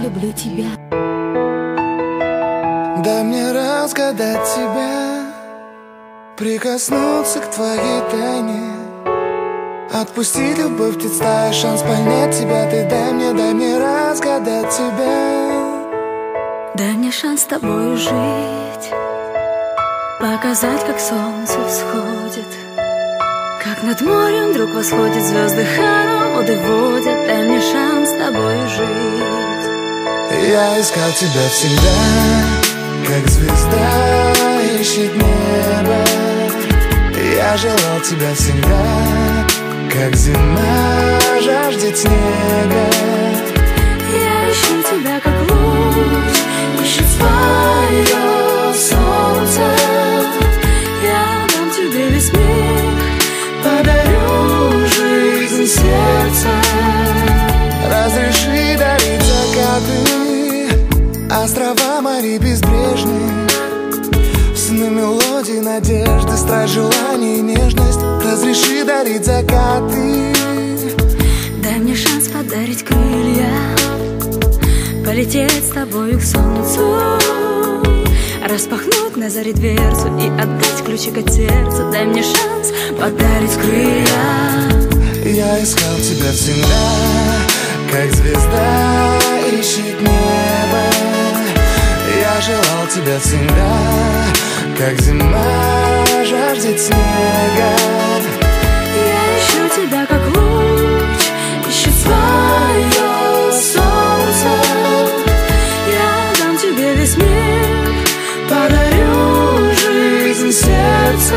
люблю тебя. Дай мне разгадать тебя, прикоснуться к твоей тайне, отпустить любовь, птиц стая, шанс понять тебя. Ты дай мне разгадать тебя. Дай мне шанс с тобой жить, показать, как солнце всходит, как над морем вдруг восходит, звезды хороводы водят. Дай мне шанс с тобой жить. Я искал тебя всегда, как звезда ищет небо. Я желал тебя всегда, как зима жаждет снега. Я ищу тебя, как луч ищет свое солнце. Я дам тебе весь мир, подарю жизнь сердца. Разреши дарить закаты, острова морей безбрежных, сны, мелодии, надежды, страсть, желание и нежность. Разреши дарить закаты. Дай мне шанс подарить крылья, полететь с тобою к солнцу, распахнуть на заре дверцу и отдать ключик от сердца. Дай мне шанс подарить крылья. Я искал тебя всегда, как звезда ищет небо. Я желал тебя всегда, как зима жаждет снега. Я ищу тебя, как луч ищет свое солнце. Я дам тебе весь мир, подарю жизнь сердца.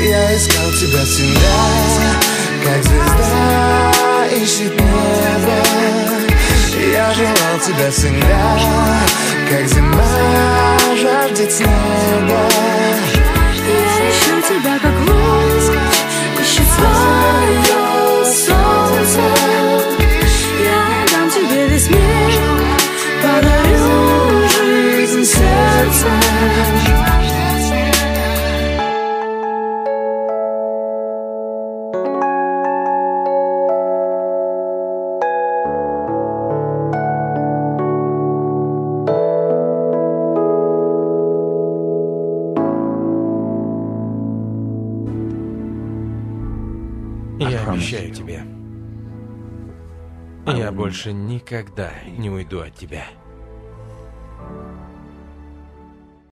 Я искал тебя всегда, как звезда ищет небо. Я желал тебя всегда, как зима жаждет снега. Я ищу тебя, как луч ищет свое солнце. Я дам тебе весь мир, подарю жизнь сердца. Я обещаю тебе, я больше никогда не уйду от тебя.